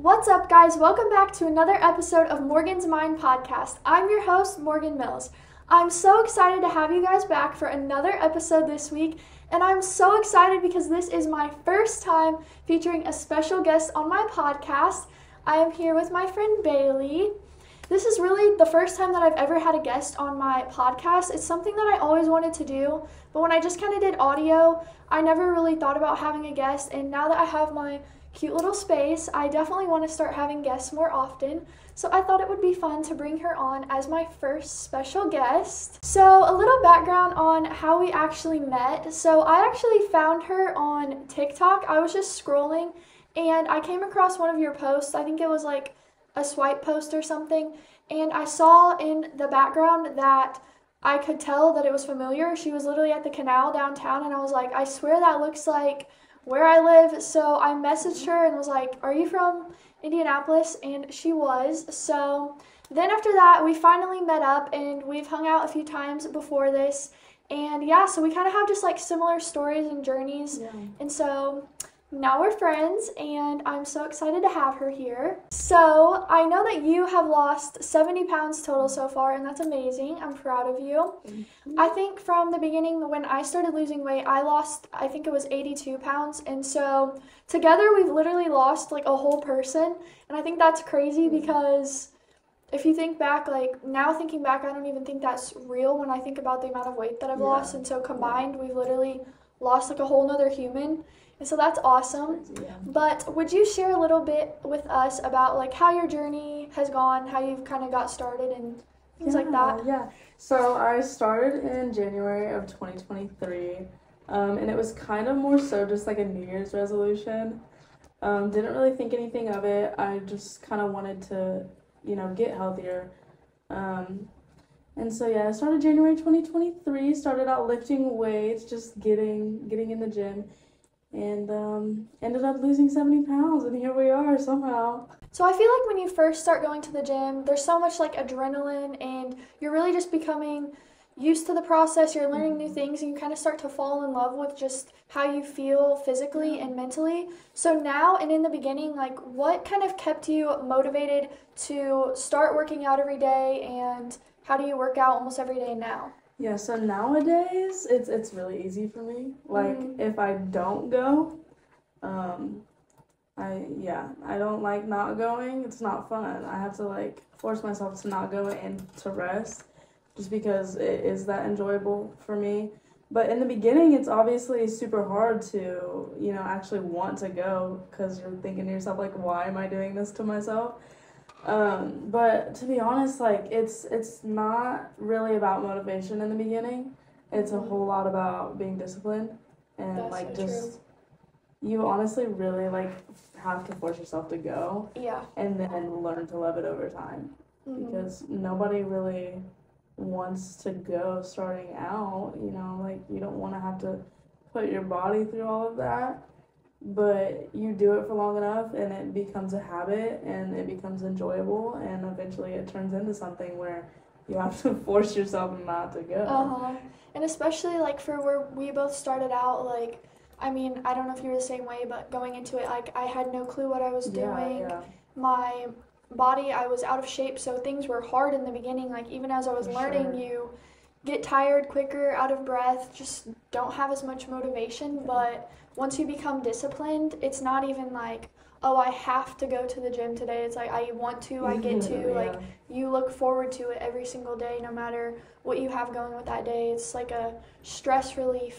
What's up, guys? Welcome back to another episode of Morgan's Mind Podcast. I'm your host, Morgan Mills. I'm so excited to have you guys back for another episode this week, and I'm so excited because this is my first time featuring a special guest on my podcast. I am here with my friend Baylee. This is really the first time that I've ever had a guest on my podcast. It's something that I always wanted to do, but when I just kind of did audio, I never really thought about having a guest, and now that I have my cute little space, I definitely want to start having guests more often. So I thought it would be fun to bring her on as my first special guest. So a little background on how we actually met. So I actually found her on TikTok. I was just scrolling and I came across one of your posts. I think it was like a swipe post or something. And I saw in the background that I could tell that it was familiar. She was literally at the canal downtown, and I was like, I swear that looks like where I live. So I messaged her and was like, are you from Indianapolis? And she was. So then after that, we finally met up and we've hung out a few times before this. And yeah, so we kind of have just like similar stories and journeys. Yeah. And so now we're friends, and I'm so excited to have her here. So I know that you have lost 70 pounds total so far, and that's amazing. I'm proud of you. Mm-hmm. I think from the beginning, when I started losing weight, I lost, I think it was 82 pounds. And so together we've literally lost like a whole person. And I think that's crazy because if you think back, like now thinking back, I don't even think that's real when I think about the amount of weight that I've lost. And so combined, we've literally lost like a whole nother human. And so that's awesome. Yeah. But would you share a little bit with us about like how your journey has gone, how you've kind of got started and things like that? Yeah. So I started in January of 2023, and it was kind of more so just like a New Year's resolution. Didn't really think anything of it. I just kind of wanted to, get healthier. And so yeah, I started January 2023. Started out lifting weights, just getting in the gym. And ended up losing 70 pounds, and here we are somehow. So I feel like when you first start going to the gym, there's so much like adrenaline, and you're really just becoming used to the process. You're learning new things, and you kind of start to fall in love with just how you feel physically and mentally. So now and in the beginning, like what kind of kept you motivated to start working out every day, and how do you work out almost every day now? Yeah, so nowadays, it's really easy for me. Like, if I don't go, I don't like not going. It's not fun. I have to, like, force myself to not go and to rest just because it is that enjoyable for me. But in the beginning, it's obviously super hard to, actually want to go because you're thinking to yourself, like, why am I doing this to myself? But to be honest, like it's not really about motivation in the beginning. It's a whole lot about being disciplined and That's like so just true. You honestly really like have to force yourself to go. Yeah. And then learn to love it over time. Because nobody really wants to go starting out, like you don't want to have to put your body through all of that. But you do it for long enough and it becomes a habit and it becomes enjoyable, and eventually it turns into something where you have to force yourself not to go. And especially like for where we both started out, like, I mean, I don't know if you were the same way, but going into it, like I had no clue what I was doing. Yeah. My body, I was out of shape, so things were hard in the beginning. Like even as I was learning, you get tired quicker, out of breath, just don't have as much motivation. But once you become disciplined, it's not even like, oh, I have to go to the gym today. It's like I want to, I get to. Like you look forward to it every single day, no matter what you have going with that day. It's like a stress relief,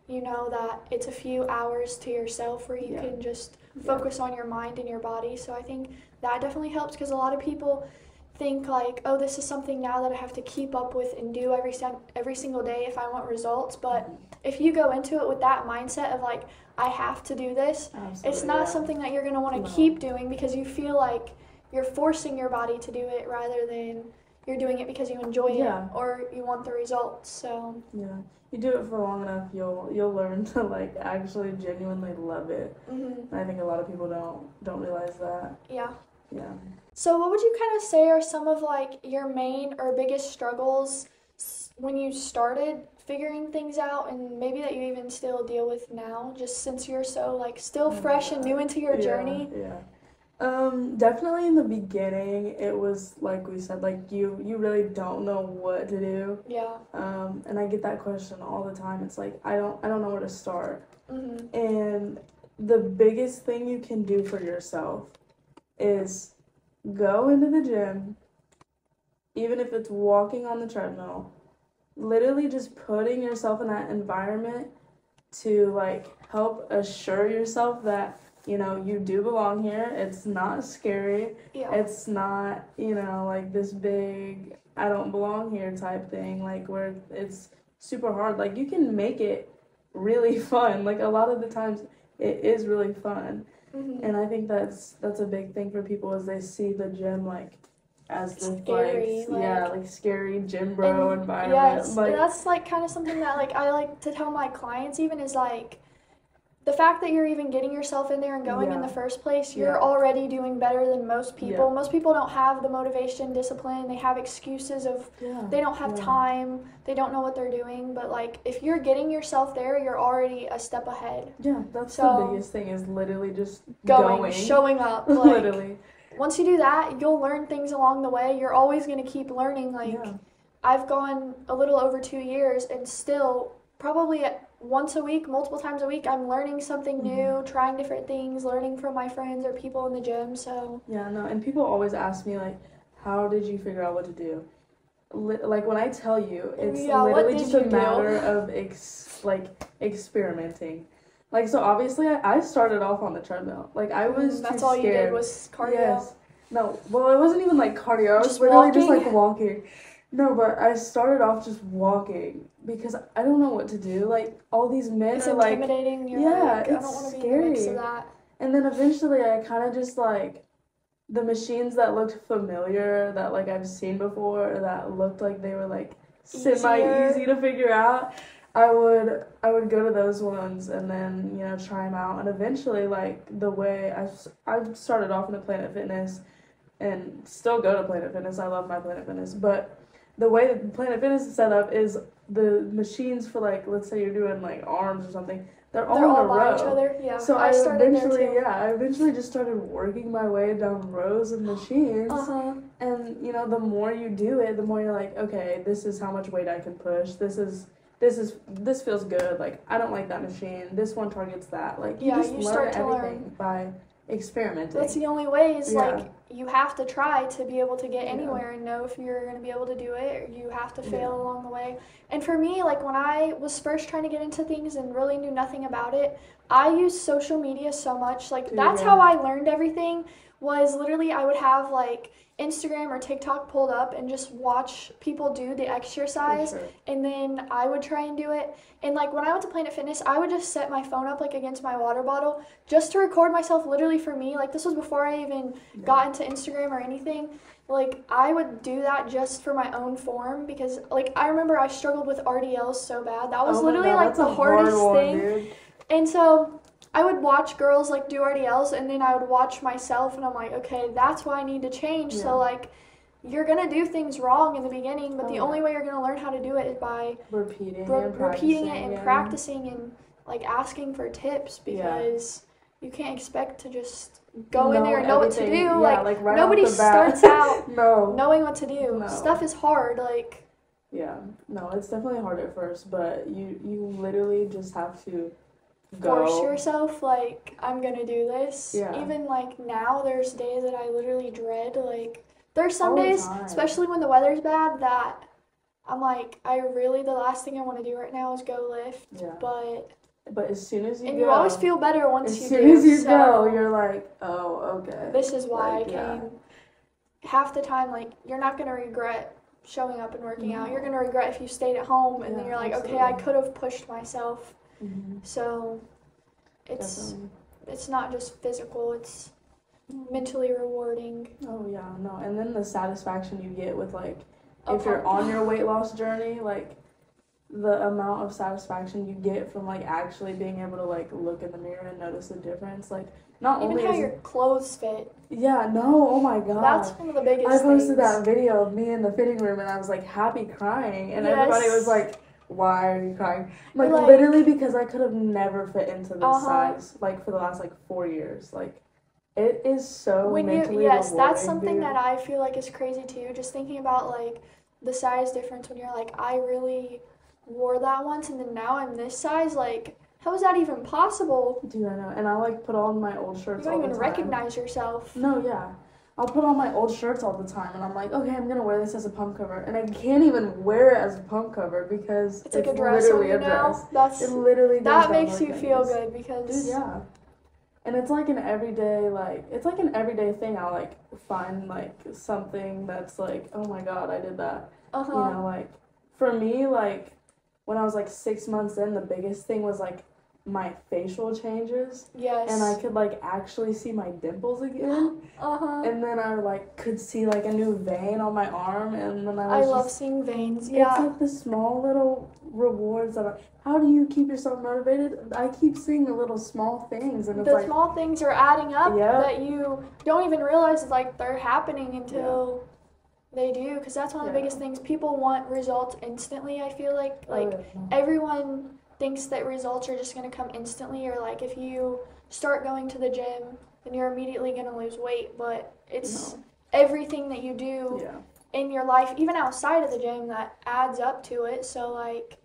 that it's a few hours to yourself where you can just focus on your mind and your body. So I think that definitely helps, because a lot of people think like, oh, this is something now that I have to keep up with and do every single day if I want results. But if you go into it with that mindset of like, I have to do this, it's not something that you're going to want to keep doing because you feel like you're forcing your body to do it rather than you're doing it because you enjoy it or you want the results. So you do it for long enough, you'll learn to like actually genuinely love it. I think a lot of people don't realize that. Yeah. So what would you kind of say are some of like your main or biggest struggles when you started figuring things out, and maybe that you even still deal with now, just since you're so like still fresh and new into your journey? Definitely in the beginning, it was like we said, like you really don't know what to do. Yeah. And I get that question all the time. It's like I don't know where to start. And the biggest thing you can do for yourself is go into the gym, even if it's walking on the treadmill, literally just putting yourself in that environment to like help assure yourself that you do belong here. It's not scary. Yeah. It's not, like this big I don't belong here type thing, like where it's super hard. Like you can make it really fun. Like a lot of the times it is really fun. And I think that's a big thing for people is they see the gym like as the scary, like scary gym bro environment. Yes, and that's like kind of something that like I like to tell my clients even is like the fact that you're even getting yourself in there and going in the first place, you're already doing better than most people. Most people don't have the motivation, discipline. They have excuses of they don't have time, they don't know what they're doing. But like if you're getting yourself there, you're already a step ahead. Yeah, that's the biggest thing is literally just showing up. Like, literally. Once you do that, you'll learn things along the way. You're always going to keep learning. Like I've gone a little over 2 years and still probably once a week, multiple times a week, I'm learning something new, trying different things, learning from my friends or people in the gym. So and people always ask me like, how did you figure out what to do? Like when I tell you, it's literally just a matter of experimenting. Like so obviously I started off on the treadmill. Like I was that's too all scared. You did was cardio. Yes. No, well it wasn't even like cardio. I was literally just like walking. No, but I started off just walking because I don't know what to do. Like all these men it's are like intimidating. You're like, it's I don't want to be scary. in the mix of that. And then eventually I kind of just like the machines that looked familiar, that like I've seen before, that looked like they were like semi-easy to figure out, I would go to those ones and then try them out. And eventually like the way I started off in the Planet Fitness and still go to Planet Fitness. I love my Planet Fitness, but the way that Planet Fitness is set up is the machines for like let's say you're doing like arms or something. They're all in a row. Each other. Yeah. So I eventually just started working my way down rows of machines. And the more you do it, the more you're like, okay, this is how much weight I can push. This feels good. Like I don't like that machine. This one targets that. Like you just learn everything by experimenting. That's the only way is like you have to try to be able to get anywhere and know if you're going to be able to do it, or you have to fail along the way. And for me, like when I was first trying to get into things and really knew nothing about it, I used social media so much. Like that's how I learned everything, was literally I would have like Instagram or TikTok pulled up and just watch people do the exercise, and then I would try and do it. And like when I went to Planet Fitness, I would just set my phone up like against my water bottle just to record myself literally for me. Like this was before I even got into Instagram or anything. Like I would do that just for my own form because like I remember I struggled with RDLs so bad. That was literally like the hardest thing. Dude. And so I would watch girls like do RDLs and then I would watch myself and I'm like, okay, that's why I need to change. So like you're going to do things wrong in the beginning, but the only way you're going to learn how to do it is by repeating it and practicing and like asking for tips, because you can't expect to just go in there and know what to do. Like right nobody starts out knowing what to do. Stuff is hard. Like it's definitely hard at first, but you literally just have to force yourself, like, I'm gonna do this. Even like now there's days that I literally dread. Like there's some days, especially when the weather's bad, that I'm like, the last thing I want to do right now is go lift. But as soon as you always feel better once you do. As soon as you go, you're like, oh, okay. This is why I came. Half the time, like, you're not gonna regret showing up and working out. You're gonna regret if you stayed at home and then you're like, okay, I could have pushed myself. So it's not just physical, it's mentally rewarding. And then the satisfaction you get with like if you're on your weight loss journey, like the amount of satisfaction you get from like actually being able to like look in the mirror and notice the difference, like not even only how your clothes fit. Oh my god, that's one of the biggest things. I posted that video of me in the fitting room and I was like happy crying and everybody was like, why are you crying? Like literally because I could have never fit into this size like for the last like 4 years. Like it is so mentally yes, rewarding, that's something dude. that I feel like is crazy too. Just thinking about like the size difference when you're like, I really wore that once and then now I'm this size. Like, how is that even possible? Dude, I know. And I like put on my old You shirts don't all the even time. recognize yourself. No, yeah. I'll put on my old shirts all the time, and I'm like, okay, I'm gonna wear this as a pump cover, and I can't even wear it as a pump cover because It's like a dress on literally you a dress. now. It literally goes That down makes like you feel this. good because Dude, yeah. And it's like an everyday, thing. I'll like find like something that's like, oh my god, I did that. You know, like for me, like when I was like 6 months in, the biggest thing was like my facial changes. Yes. And I could like actually see my dimples again. And then I like could see like a new vein on my arm, and then I love seeing veins. Yeah. It's like the small little rewards that how do you keep yourself motivated? I keep seeing the little small things, and it's the small things are adding up that you don't even realize like they're happening until they do, because that's one of the biggest things. People want results instantly. I feel like everyone thinks that results are just going to come instantly, or like if you start going to the gym then you're immediately going to lose weight, but it's everything that you do in your life, even outside of the gym, that adds up to it. So like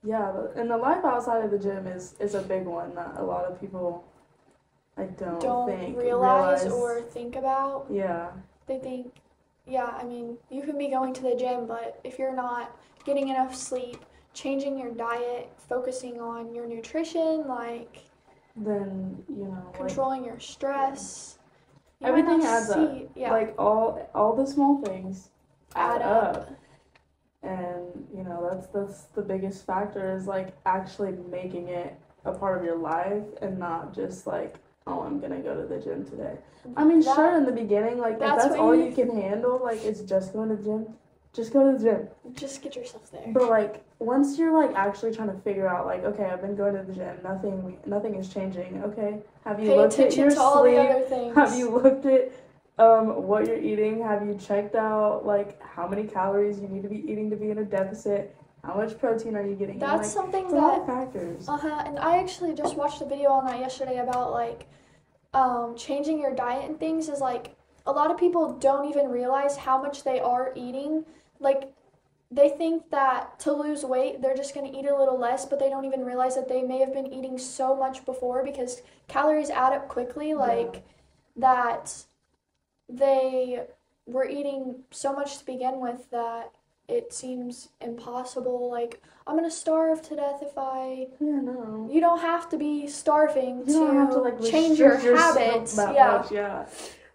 and the life outside of the gym is a big one that a lot of people I don't think realize or think about. They think I mean, you can be going to the gym, but if you're not getting enough sleep, changing your diet, focusing on your nutrition, like then controlling your stress, everything adds up. Like all the small things add up. And that's the biggest factor, is like actually making it a part of your life and not just like, oh, I'm gonna go to the gym today. I mean, sure, in the beginning, like if that's all you can handle, like it's just going to the gym. Just go to the gym. Just get yourself there. But like once you're like actually trying to figure out like, okay, I've been going to the gym, nothing is changing. Okay, have you looked at your sleep? Have you looked at what you're eating? Have you checked out like how many calories you need to be eating to be in a deficit? How much protein are you getting? That's something that a lot of factors. And I actually just watched a video on that yesterday about like changing your diet and things. Is like a lot of people don't even realize how much they are eating. Like, they think that to lose weight, they're just going to eat a little less, but they don't even realize that they may have been eating so much before, because calories add up quickly, like, that they were eating so much to begin with that it seems impossible. Like, I'm going to starve to death if I... You don't have to be starving to change your habits. Much,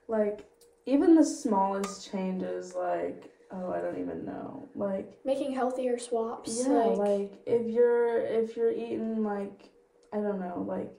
Like, even the smallest changes, like... Oh, I don't even know. Like making healthier swaps. Like if you're eating like, I don't know, like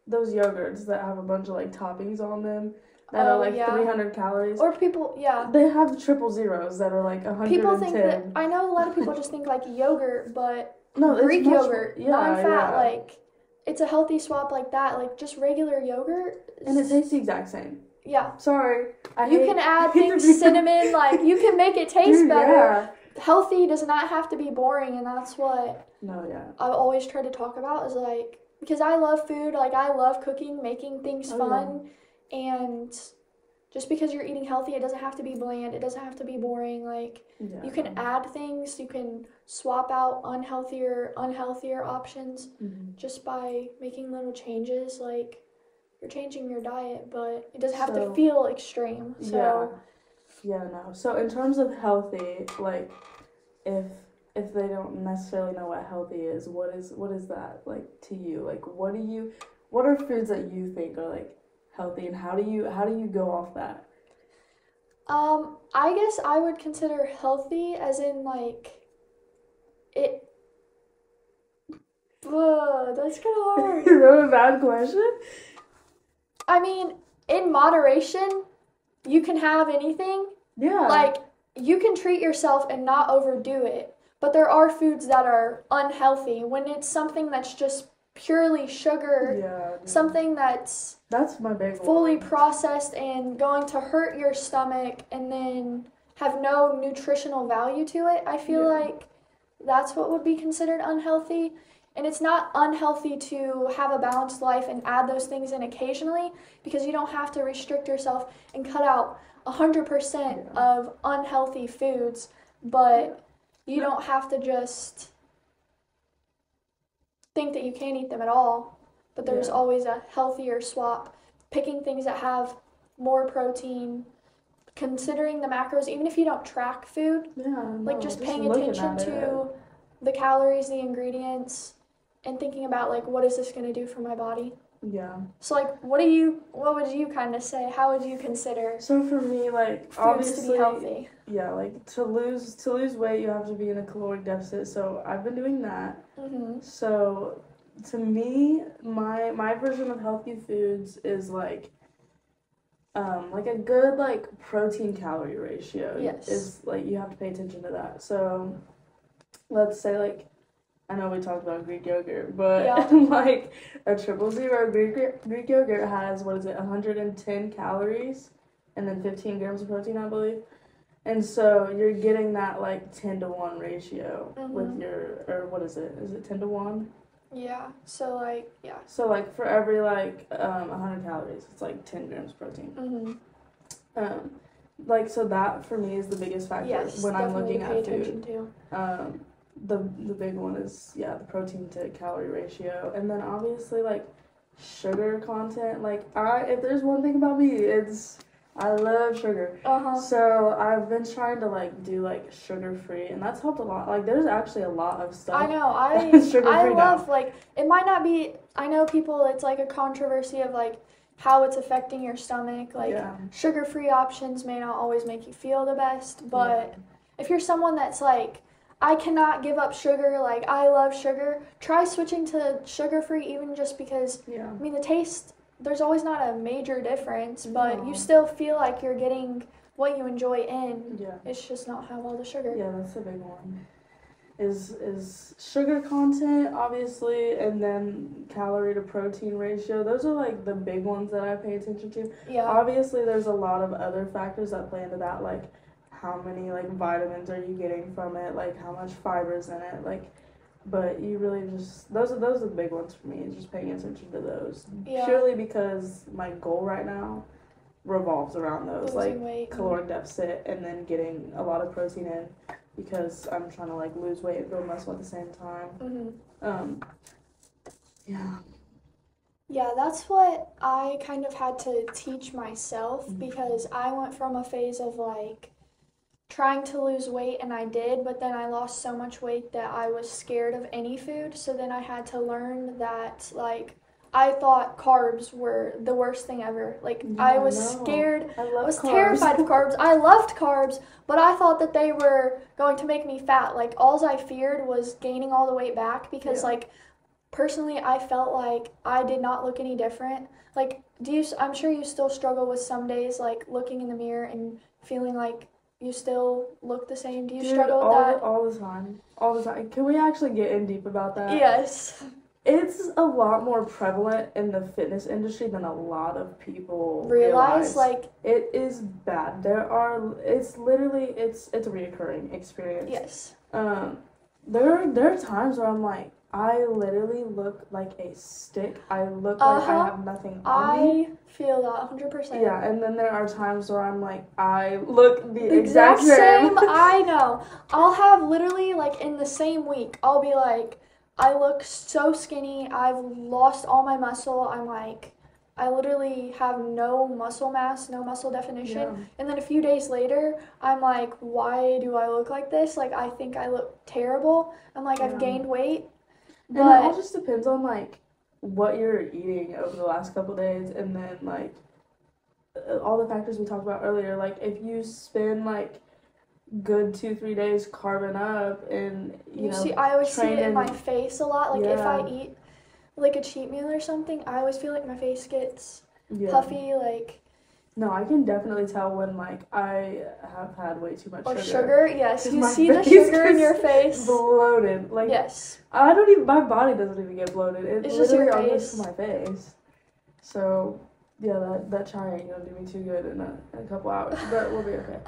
those yogurts that have a bunch of like toppings on them that are like 300 calories. Or people, they have triple zeros that are like 110. People think that, I know a lot of people just think like yogurt, but Greek yogurt, non-fat, like it's a healthy swap like that. Like just regular yogurt. And it tastes the exact same. Yeah. Sorry. You can add things, cinnamon, like, you can make it taste better. Healthy does not have to be boring, and that's what I always try to talk about, is, like, because I love food, like, I love cooking, making things fun, and just because you're eating healthy, it doesn't have to be bland, it doesn't have to be boring, like, you can add things, you can swap out unhealthier options just by making little changes, like, you're changing your diet, but it doesn't have to feel extreme. So So in terms of healthy, like if they don't necessarily know what healthy is, what is that like to you? Like what are foods that you think are like healthy, and how do you go off that? I guess I would consider healthy as in like it. That's kind of hard. Is that a bad question? I mean, in moderation, you can have anything. Yeah. Like, you can treat yourself and not overdo it. But there are foods that are unhealthy. When it's something that's just purely sugar, something that's my big fully processed and going to hurt your stomach and then have no nutritional value to it, I feel like that's what would be considered unhealthy. And it's not unhealthy to have a balanced life and add those things in occasionally, because you don't have to restrict yourself and cut out 100% of unhealthy foods, but you don't have to just think that you can't eat them at all. But there's always a healthier swap, picking things that have more protein, considering the macros, even if you don't track food, like just paying attention to the calories, the ingredients, and thinking about, like, what is this going to do for my body? Yeah. So, like, what would you kind of say? How would you consider So for me, like, foods obviously, to be healthy? Yeah, like, to lose weight, you have to be in a caloric deficit. So I've been doing that. Mm-hmm. So to me, my version of healthy foods is like a good, like, protein calorie ratio. Yes. Is, like, you have to pay attention to that. So let's say, like, I know we talked about Greek yogurt, but like a 000 Greek yogurt has, 110 calories and then 15 grams of protein, I believe. And so you're getting that, like, 10-to-1 ratio with your, or what is it? Is it 10-to-1? Yeah. So, like, So, like, for every, like, 100 calories, it's like 10 grams of protein. Like, so that for me is the biggest factor when I'm looking at food. The big one is, the protein to calorie ratio. And then obviously, like, sugar content. Like, if there's one thing about me, it's I love sugar. So I've been trying to, like, do, like, sugar-free, and that's helped a lot. Like, there's actually a lot of stuff. I know. I love, like, it might not be, I know people, it's like a controversy of, like, how it's affecting your stomach. Like, sugar-free options may not always make you feel the best, but if you're someone that's like, I cannot give up sugar, like, I love sugar, try switching to sugar-free, even just because, I mean, the taste, there's always not a major difference, but you still feel like you're getting what you enjoy in. It's just not have all the sugar. Yeah, that's a big one. Is sugar content, obviously, and then calorie to protein ratio. Those are, like, the big ones that I pay attention to. Obviously, there's a lot of other factors that play into that, like, how many, like, vitamins are you getting from it, like, how much fiber's in it, like, but you really just, those are the big ones for me, just paying attention to those. Purely because my goal right now revolves around those, like, caloric deficit and then getting a lot of protein in, because I'm trying to, like, lose weight and build muscle at the same time. Yeah, that's what I kind of had to teach myself, because I went from a phase of, like, trying to lose weight, and I did, but then I lost so much weight that I was scared of any food. So then I had to learn that, like, I thought carbs were the worst thing ever. Like, I was scared. I was terrified of carbs. I loved carbs, but I thought that they were going to make me fat. Like, all I feared was gaining all the weight back, because like, personally, I felt like I did not look any different. Like, I'm sure you still struggle with some days, like, looking in the mirror and feeling like you still look the same. Do you struggle with that? All the time. Can we actually get in deep about that? Yes. It's a lot more prevalent in the fitness industry than a lot of people realize. Like, it is bad. It's a reoccurring experience. Yes. There are times where I'm like, I literally look like a stick. I look like I have nothing on me. I feel that 100%. Yeah, and then there are times where I'm like, I look the exact same. I know. I'll have literally, like, in the same week, I'll be like, I look so skinny. I've lost all my muscle. I'm like, I literally have no muscle mass, no muscle definition. Yeah. And then a few days later, I'm like, why do I look like this? Like, I think I look terrible. I'm like, I've gained weight. And it all just depends on, like, what you're eating over the last couple days, and then, like, all the factors we talked about earlier. Like, if you spend, like, good 2-3 days carving up, and you know, I always see it in my face a lot. Like, if I eat, like, a cheat meal or something, I always feel like my face gets puffy, like. No, I can definitely tell when, like, I have had way too much sugar. Yes, you see the sugar in your face. Bloated. Like, yes. My body doesn't even get bloated. It's just your face. To my face. So, yeah, that chai ain't gonna do me too good in a couple hours, but we'll be okay.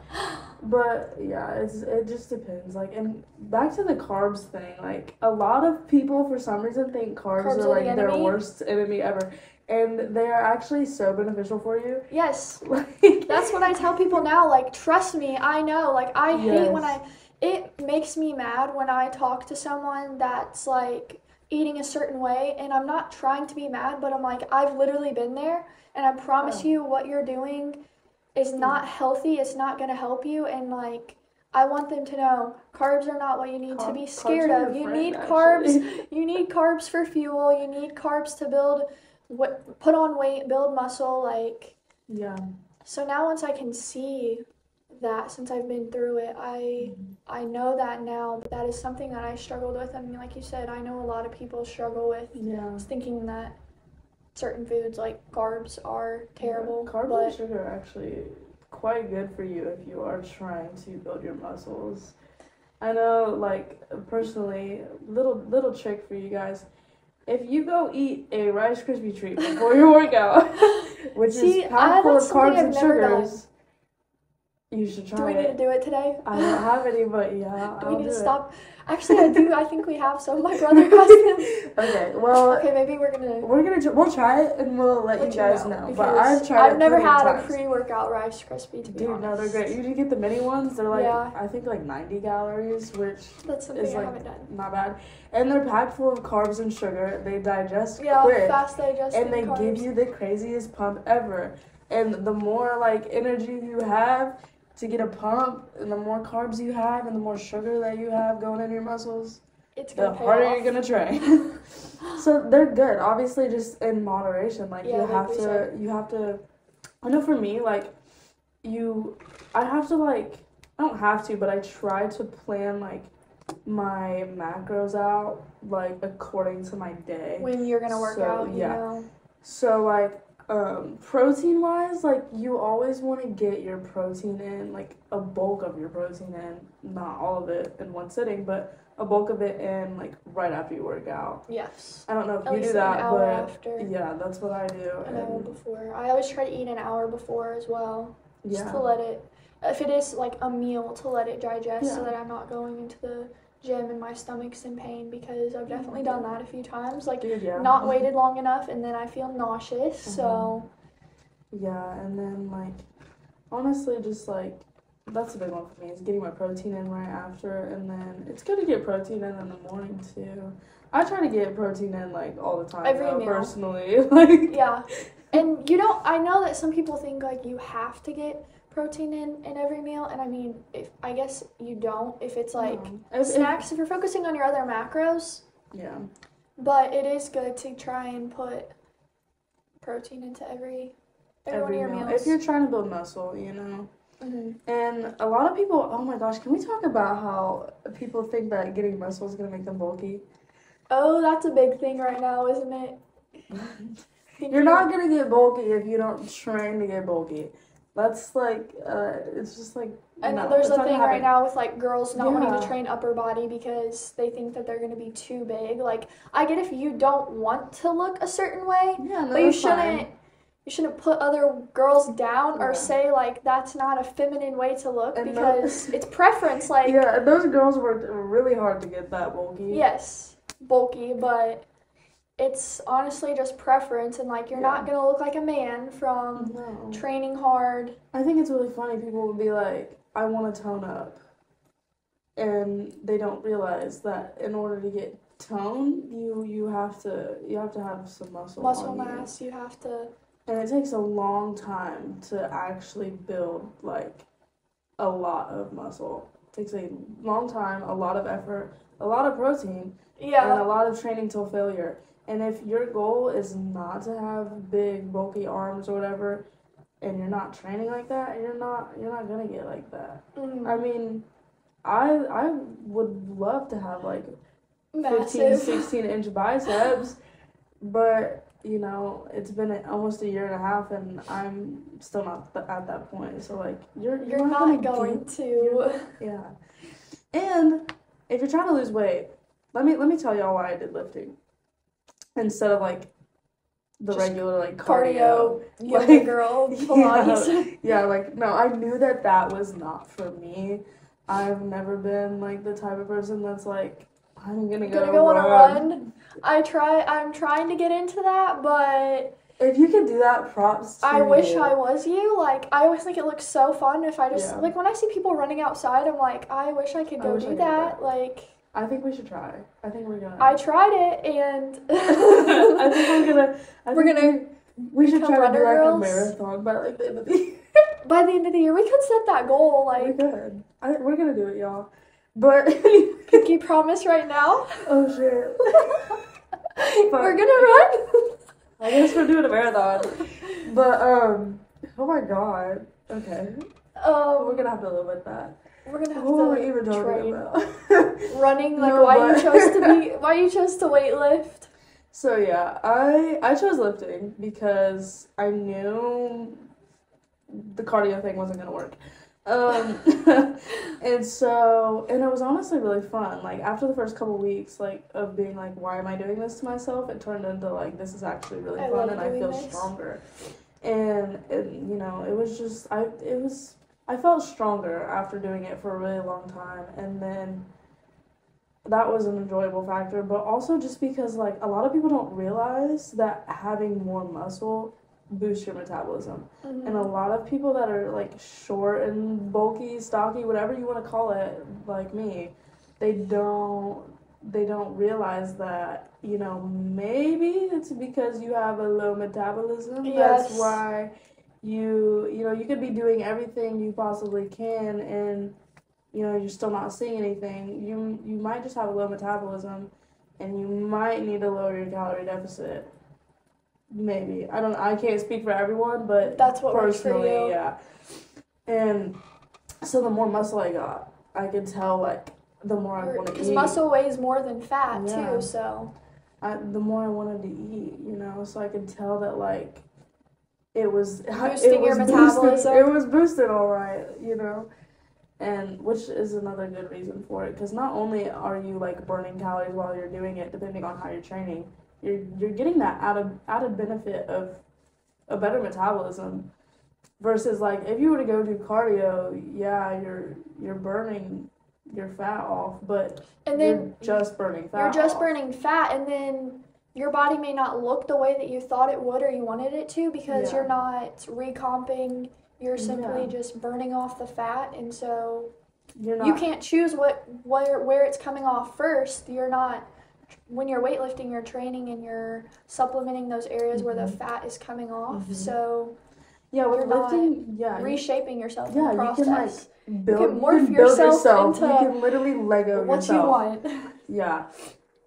But yeah, it just depends. Like, and back to the carbs thing. Like, a lot of people for some reason think carbs are like their worst enemy ever, and they are actually so beneficial for you. Yes, like, that's what I tell people now. Like, trust me, I know. Like, I hate when it makes me mad when I talk to someone that's like eating a certain way, and I'm not trying to be mad, but I'm like, I've literally been there, and I promise you what you're doing is not healthy. It's not going to help you, and like, I want them to know carbs are not what you need to be scared of. You need carbs. You need carbs for fuel. You need carbs to put on weight, build muscle, like. Yeah. So now once I can see that, since I've been through it, I know that now, but that is something that I struggled with. I mean, like you said, I know a lot of people struggle with thinking that certain foods like carbs are terrible. Yeah, carbs and sugar are actually quite good for you if you are trying to build your muscles. I know, like, personally, little trick for you guys. If you go eat a Rice Krispie treat before your workout, which is packed full of carbs and sugars, you should try it. Do we need to do it today? I don't have any, but yeah, do we need to stop? Actually, I do. I think we have some. My brother has them. Okay, well. Okay, maybe we'll try it and we'll let you guys know. But I've never had a pre-workout Rice Krispie, to be honest. No, they're great. You can get the mini ones. They're like, I think like 90 calories, which that's something is I like haven't done. Not bad. And they're packed full of carbs and sugar. They digest quick. Fast digesting and they give you the craziest pump ever. And the more like energy you have to get a pump, and the more carbs you have, and the more sugar that you have going in your muscles, the harder you're gonna train. So they're good, obviously, just in moderation. Like you have to. I know for me, like I don't have to, but I try to plan like my macros out like according to my day. When you're gonna work out, you know. So like. Protein wise, like you always want to get your protein in, like a bulk of your protein in, not all of it in one sitting, but a bulk of it in like right after you work out. Yes. I don't know if you do that, but yeah, that's what I do. An hour before. I always try to eat an hour before as well, just to let it, if it is like a meal, to let it digest so that I'm not going into the gym and my stomach's in pain, because I've definitely done that a few times, like not waited long enough and then I feel nauseous. So and then like honestly just like that's a big one for me, is getting my protein in right after, and then it's good to get protein in the morning too. I try to get protein in like all the time every meal. Personally. Like and I know that some people think like you have to get protein in every meal, and I mean, I guess you don't if it's like snacks, if you're focusing on your other macros. But it is good to try and put protein into every one of your meals. If you're trying to build muscle, you know. And a lot of people, oh my gosh, can we talk about how people think that getting muscle is going to make them bulky? Oh, that's a big thing right now, isn't it? You're not going to get bulky if you don't train to get bulky. That's like, it's just like, and there's a thing right now with like girls not wanting to train upper body because they think that they're going to be too big. Like, I get if you don't want to look a certain way, but you shouldn't put other girls down or say like that's not a feminine way to look, and because it's preference. Like those girls worked really hard to get that bulky. Yes, bulky, but it's honestly just preference, and like you're not gonna look like a man from training hard. I think it's really funny. People will be like, I want to tone up, and they don't realize that in order to get tone, you have to have some muscle mass. You have to, and it takes a long time to actually build like a lot of muscle. It takes a long time, a lot of effort, a lot of protein, and a lot of training till failure. And if your goal is not to have big, bulky arms or whatever, and you're not training like that, you're not gonna get like that. I mean, I would love to have like 15, 16-inch biceps, but you know, it's been almost a year and a half, and I'm still not at that point. So like, you're not going to. And if you're trying to lose weight, let me tell y'all why I did lifting. Instead of like the Just regular, like, cardio, yoga like, girl, Pilates. Yeah, like, no, I knew that was not for me. I've never been, like, the type of person that's like, I'm gonna go on a run. I'm trying to get into that, but if you can do that, props to I wish you. I was you. Like, I always think it looks so fun if I just, Yeah. like, when I see people running outside, I'm like, I wish I could go do that. Like, I think we should try. I think we're gonna. I tried it, and I think we're gonna. We should try to do, like, girls. a marathon by, like, the end of the year. By the end of the year, we could set that goal. We Like, could. We're gonna do it, y'all. But can you promise right now? oh shit. We're gonna run. I guess we're doing a marathon. But oh my god. Okay. We're gonna have to live with that. We're gonna have What were to we even talking train. about? Running, like, No, why but- you chose to weightlift. So yeah, I chose lifting because I knew the cardio thing wasn't gonna work. And it was honestly really fun. Like, after the first couple weeks, like, of being like, why am I doing this to myself? It turned into, like, this is actually really fun, and I feel stronger. And you know, it was just, I felt stronger after doing it for a really long time, and then that was an enjoyable factor, but also just because, like, a lot of people don't realize that having more muscle boosts your metabolism. Mm-hmm. And a lot of people that are, like, short and bulky, stocky, whatever you want to call it, like me, they don't realize that, you know, maybe it's because you have a low metabolism. Yes. That's why you know, you could be doing everything you possibly can, and you know, you're still not seeing anything. You might just have a low metabolism, and you might need to lower your calorie deficit. Maybe. I can't speak for everyone, but that's what works for personally, you. yeah. And so the more muscle I got, I could tell, like, the more I want to eat. Because muscle weighs more than fat, Yeah. too, so. The more I wanted to eat, you know, so I could tell that, like, it was boosting your metabolism. It was boosted all right, you know. And which is another good reason for it, because not only are you, like, burning calories while you're doing it, depending on how you're training, you're getting that added benefit of a better metabolism, versus, like, if you were to go do cardio, yeah, you're burning your fat off, but and then you're just burning fat. You're just off. burning fat, and then your body may not look the way that you thought it would or you wanted it to, because you're not recomping. You're simply just burning off the fat, and so you can't choose where it's coming off first. You're not, when you're weightlifting, you're training and you're supplementing those areas where the fat is coming off. So with lifting, reshaping yourself in the process. You can, like, build, you can morph you can build yourself into you can literally Lego what yourself. you want. Yeah,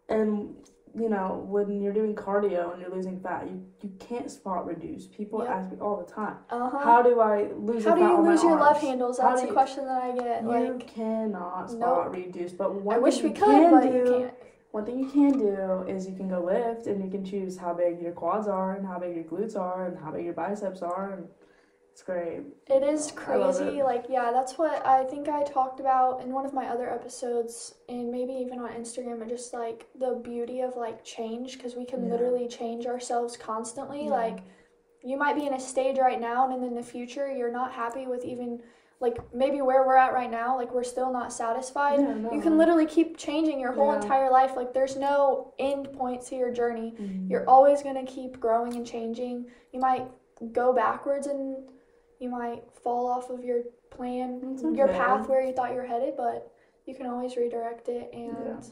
and you know, when you're doing cardio and you're losing fat, you can't spot reduce. People ask me all the time, how do I lose How fat do you on my lose your arms? love handles? That's a question that I get. You cannot spot reduce, but one thing you can't. One thing you can do is you can go lift, and you can choose how big your quads are and how big your glutes are and how big your biceps are, and it's great. It is crazy. Like, that's what I think I talked about in one of my other episodes, and maybe even on Instagram, but just, like, the beauty of, like, change, because we can literally change ourselves constantly. Like, you might be in a stage right now, and then in the future, you're not happy with even, like, maybe where we're at right now, like, we're still not satisfied. You can literally keep changing your whole entire life. Like, there's no end point to your journey. You're always going to keep growing and changing. You might go backwards, and you might fall off of your plan, your path where you thought you were headed, but you can always redirect it and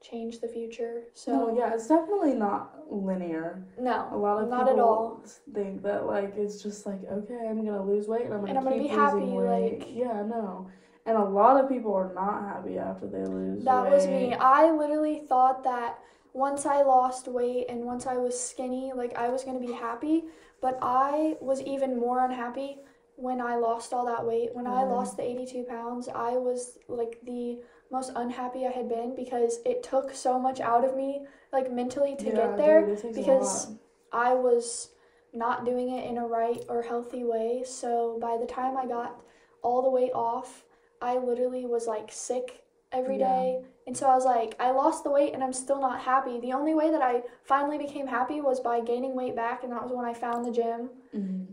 change the future. So it's definitely not linear. No, a lot of not people at all. think that, like, it's just like, okay, I'm gonna lose weight and I'm gonna keep be happy. losing weight. Like, no. And a lot of people are not happy after they lose weight. That was me. I literally thought that once I lost weight and once I was skinny, like, I was gonna be happy, but I was even more unhappy when I lost all that weight. When I lost the 82 pounds, I was, like, the most unhappy I had been, because it took so much out of me, like, mentally to get there, because I was not doing it in a right or healthy way. So by the time I got all the weight off, I literally was, like, sick every day. And so I was like, I lost the weight and I'm still not happy. The only way that I finally became happy was by gaining weight back, and that was when I found the gym.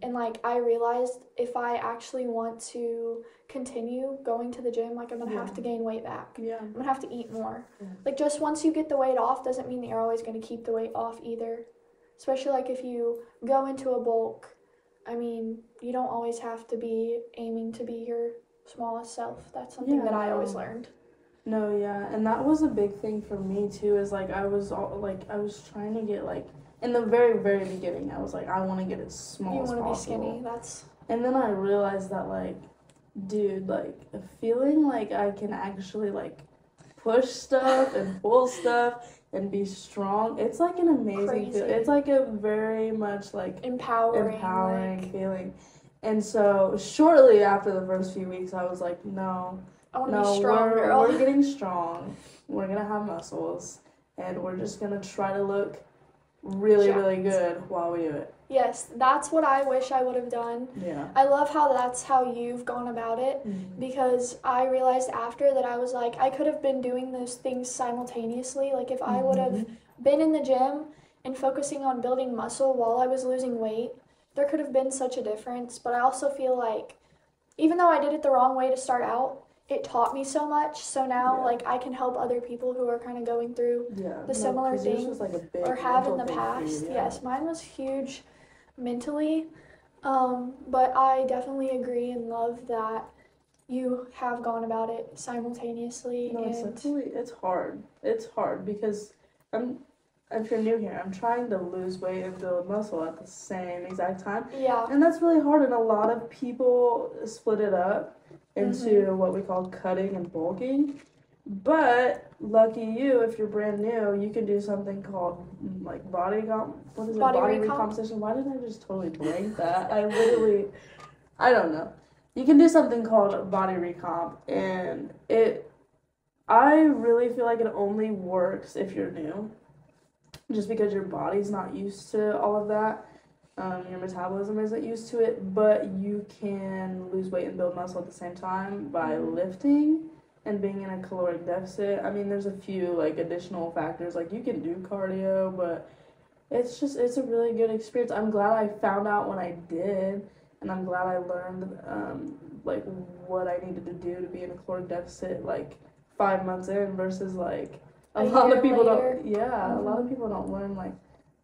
And like I realized if I actually want to continue going to the gym, like I'm gonna have to gain weight back. I'm gonna have to eat more. Like just once you get the weight off doesn't mean that you're always gonna keep the weight off either. Especially like if you go into a bulk, I mean, you don't always have to be aiming to be your smallest self. That's something that I always learned. No, and that was a big thing for me too. Is like I was trying to get like in the very very beginning. I was like, I want to get as small as possible. You want to be skinny. And then I realized that like, dude, like feeling like I can actually like push stuff and pull stuff and be strong. It's like an amazing feeling. It's like a very much like empowering feeling. And so shortly after the first few weeks, I was like, no, we're getting strong. We're gonna have muscles, and we're just gonna try to look really good while we do it. Yes, that's what I wish I would have done. I love how that's how you've gone about it, because I realized after that I was like, I could have been doing those things simultaneously. Like if I would have been in the gym and focusing on building muscle while I was losing weight, there could have been such a difference. But I also feel like even though I did it the wrong way to start out, it taught me so much. So now like I can help other people who are kind of going through the similar things like or have in the past. Yes, mine was huge mentally, but I definitely agree and love that you have gone about it simultaneously. No, it's hard. It's hard because if you're new here, I'm trying to lose weight and build muscle at the same exact time. And that's really hard, and a lot of people split it up into what we call cutting and bulking. But lucky you, if you're brand new, you can do something called like body recomposition. Why did I just totally blank that? I don't know. You can do something called body recomp, and I really feel like it only works if you're new, just because your body's not used to all of that. Your metabolism isn't used to it, but you can lose weight and build muscle at the same time by lifting and being in a caloric deficit. I mean, there's a few like additional factors, like you can do cardio, but it's a really good experience. I'm glad I found out when I did, and I'm glad I learned like what I needed to do to be in a caloric deficit like 5 months in versus like a lot of people don't learn like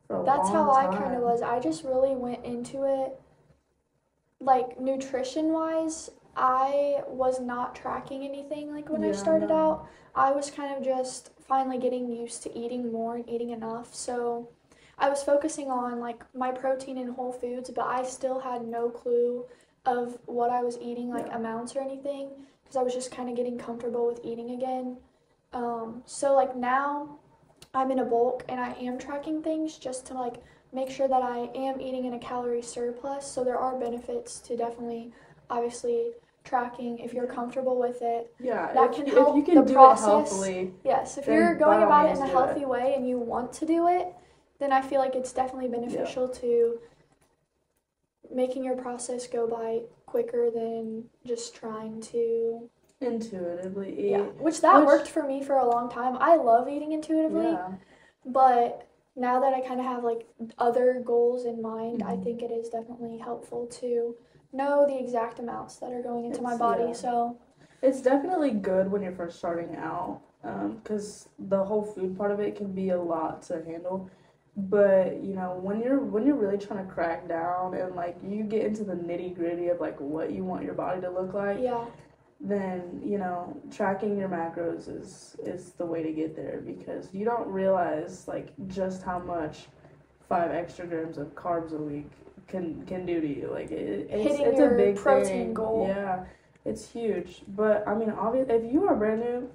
for a long time. That's how I kind of was. I just really went into it like nutrition wise. I was not tracking anything like when I started out. I was kind of just finally getting used to eating more and eating enough. So I was focusing on like my protein and whole foods, but I still had no clue of what I was eating, like amounts or anything, because I was just kind of getting comfortable with eating again. So like now I'm in a bulk and I am tracking things just to like make sure that I am eating in a calorie surplus. So there are benefits to definitely, obviously, tracking if you're comfortable with it. That can help if you can the do process. It healthily, yes, if you're going about it in a healthy way and you want to do it, then I feel like it's definitely beneficial to making your process go by quicker than just trying to intuitively eat. Which worked for me for a long time. I love eating intuitively, but now that I kind of have like other goals in mind, I think it is definitely helpful to know the exact amounts that are going into my body. So it's definitely good when you're first starting out, because the whole food part of it can be a lot to handle. But you know, when you're really trying to crack down and like you get into the nitty gritty of like what you want your body to look like, then you know tracking your macros is the way to get there, because you don't realize like just how much 5 extra grams of carbs a week can do to you. Like it's a big protein goal. Yeah, it's huge. But I mean, obviously, if you are brand new,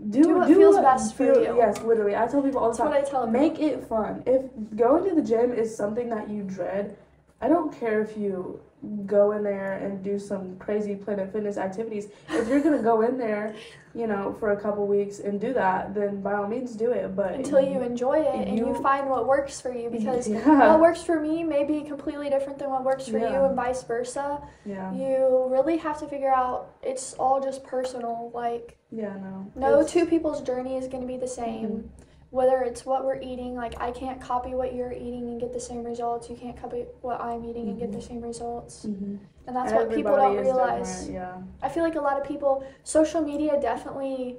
do what feels best for you. Yes, literally. I tell people all the time. That's what I tell them. Make it fun. If going to the gym is something that you dread, I don't care if you go in there and do some crazy Planet Fitness activities. If you're gonna go in there, you know, for a couple weeks and do that, then by all means do it. But until you enjoy it and you find what works for you, because what works for me may be completely different than what works for you, and vice versa. Yeah. You really have to figure out, it's all just personal. Like, no two people's journey is going to be the same. Whether it's what we're eating, like I can't copy what you're eating and get the same results. You can't copy what I'm eating and get the same results. And that's what people don't realize. I feel like a lot of people, social media definitely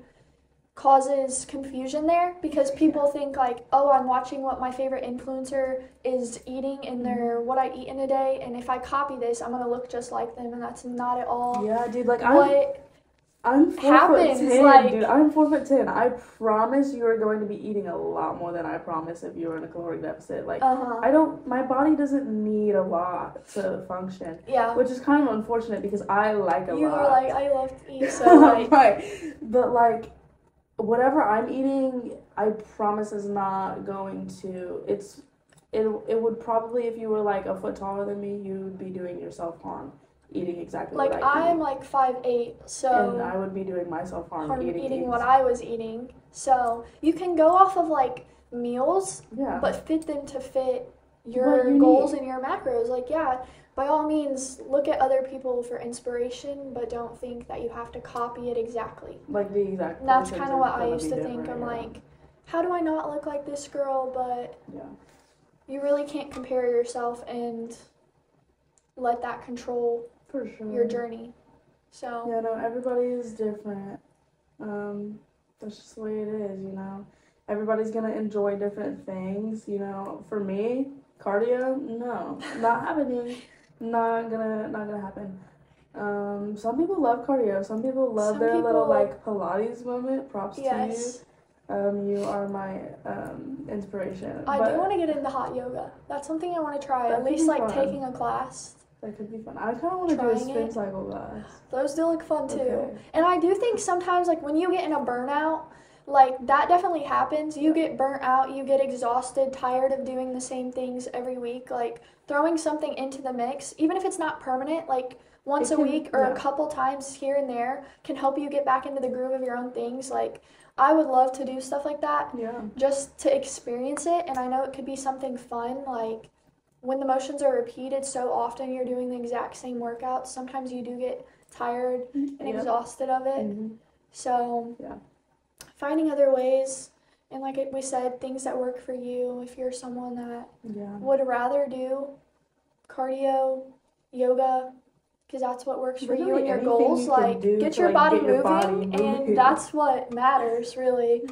causes confusion there, because people think like, oh, I'm watching what my favorite influencer is eating and their what I eat in a day, and if I copy this, I'm going to look just like them, and that's not at all. Yeah, dude, like I'm 4'10", like, dude. I'm 4'10". I promise you are going to be eating a lot more than I promise if you were in a caloric deficit. Like, my body doesn't need a lot to function. Yeah. Which is kind of unfortunate because I like a lot. You were like, I love to eat, so like. Right. But like, whatever I'm eating, I promise is not going to, it would probably, if you were like a foot taller than me, you would be doing yourself harm. Eating exactly like what I eat. I'm like 5'8", so and I would be doing myself harm eating what I was eating. So you can go off of like meals, but fit them to fit your goals and your macros. Like, by all means, look at other people for inspiration, but don't think that you have to copy it exactly. Like the exact. And that's kind of what I used to think. I'm like, how do I not look like this girl? But you really can't compare yourself and let that control your journey. So everybody is different. That's just the way it is, you know. Everybody's gonna enjoy different things, you know. For me, cardio, no, not happening. Not gonna happen. Some people love cardio. Some people love their little like Pilates moment. Props to you. You are my inspiration. I do want to get into hot yoga. That's something I want to try. At least like taking a class. That could be fun. I kind of want to do a spin cycle class. Those do look fun too. And I do think sometimes, like, when you get in a burnout, like, that definitely happens. You get burnt out, you get exhausted, tired of doing the same things every week. Like, throwing something into the mix, even if it's not permanent, like, once a week or a couple times here and there, can help you get back into the groove of your own things. Like, I would love to do stuff like that. Just to experience it. And I know it could be something fun, like, when the motions are repeated so often, you're doing the exact same workouts. Sometimes you do get tired and exhausted of it. So finding other ways, and like we said, things that work for you. If you're someone that would rather do cardio, yoga, because that's what works for you and your goals, like, get your body moving, and that's what matters, really.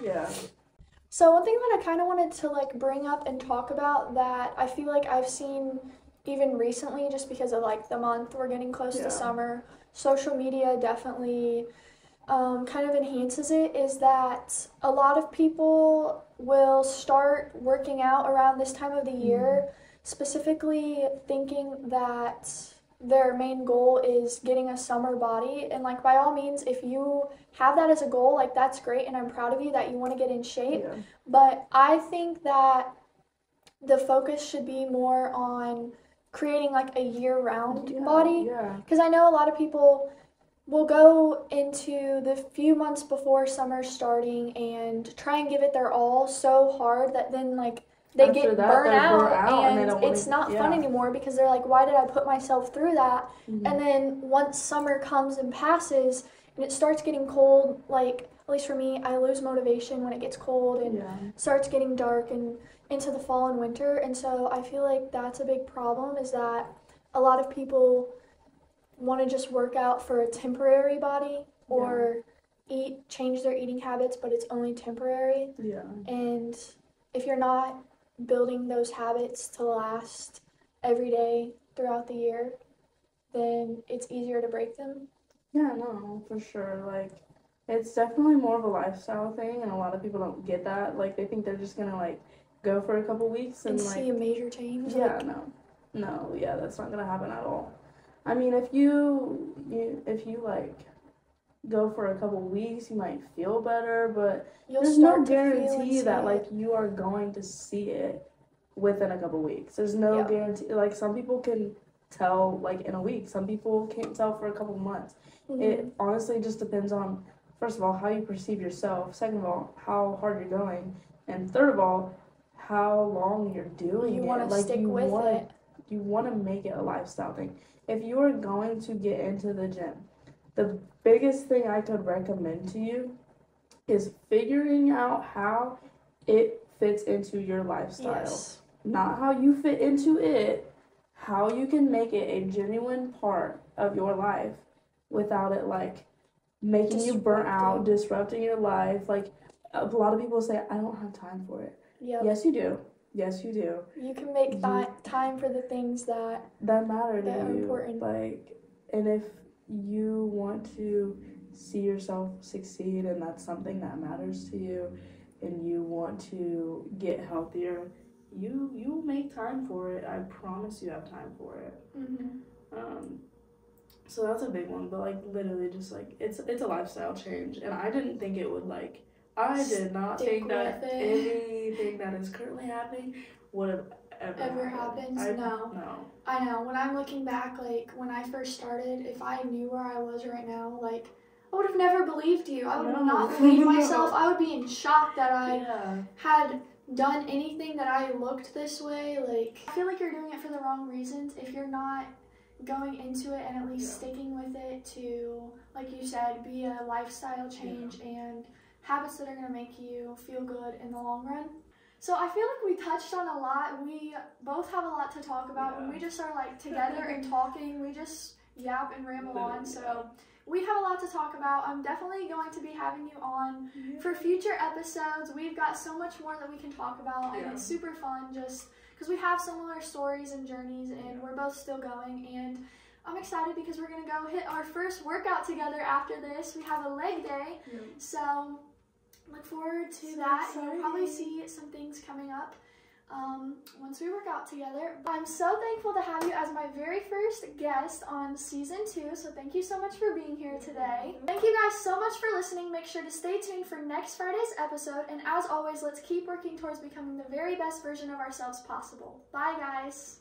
So one thing that I kind of wanted to like bring up and talk about that I feel like I've seen even recently, just because of like the month we're getting close to summer, social media definitely kind of enhances it, is that a lot of people will start working out around this time of the year, specifically thinking that their main goal is getting a summer body. And like, by all means, if you have that as a goal, like, that's great, and I'm proud of you that you want to get in shape. But I think that the focus should be more on creating like a year-round body, because I know a lot of people will go into the few months before summer starting and try and give it their all so hard that then like they get burnt out and it's not fun anymore, because they're like, why did I put myself through that? And then once summer comes and passes and it starts getting cold, like, at least for me, I lose motivation when it gets cold and starts getting dark and into the fall and winter. And so I feel like that's a big problem, is that a lot of people want to just work out for a temporary body or change their eating habits, but it's only temporary. And if you're not building those habits to last every day throughout the year, then it's easier to break them. No, for sure. Like, it's definitely more of a lifestyle thing, and a lot of people don't get that. Like, they think they're just gonna like go for a couple weeks and like see a major change. That's not gonna happen at all. I mean, if you like go for a couple weeks, you might feel better, but there's no guarantee that like you are going to see it within a couple weeks. There's no guarantee. Like, some people can tell like in a week. Some people can't tell for a couple months. It honestly just depends on, first of all, how you perceive yourself. Second of all, how hard you're going. And third of all, how long you're doing it. You want to stick with it. You want to make it a lifestyle thing. If you are going to get into the gym, the biggest thing I could recommend to you is figuring out how it fits into your lifestyle. Yes. Not how you fit into it, how you can make it a genuine part of your life without it like making you burn out, disrupting your life. Like a lot of people say, I don't have time for it. Yep. Yes, you do. Yes, you do. You can make that time for the things that matter to that are you. important. Like, and if you want to see yourself succeed and that's something that matters to you and you want to get healthier, you will make time for it. I promise you have time for it. So that's a big one, but like literally just like it's a lifestyle change, and I didn't think it would like, I did not think that anything that is currently happening would have ever happened. No. I know. When I'm looking back, like when I first started, if I knew where I was right now, like I would have never believed you. I would not believe myself. I would be in shock that I had done anything that I looked this way. Like I feel like you're doing it for the wrong reasons. If you're not going into it and at least sticking with it to, like you said, be a lifestyle change and habits that are going to make you feel good in the long run. So I feel like we touched on a lot. We both have a lot to talk about. When we just are like together and talking, we just yap and ramble on. So we have a lot to talk about. I'm definitely going to be having you on for future episodes. We've got so much more that we can talk about, and it's super fun just because we have similar stories and journeys, and we're both still going. And I'm excited because we're going to go hit our first workout together after this. We have a leg day, so look forward to that. You'll probably see some things coming up once we work out together. I'm so thankful to have you as my very first guest on season 2, so thank you so much for being here today. Thank you guys so much for listening. Make sure to stay tuned for next Friday's episode, and as always, let's keep working towards becoming the very best version of ourselves possible. Bye guys!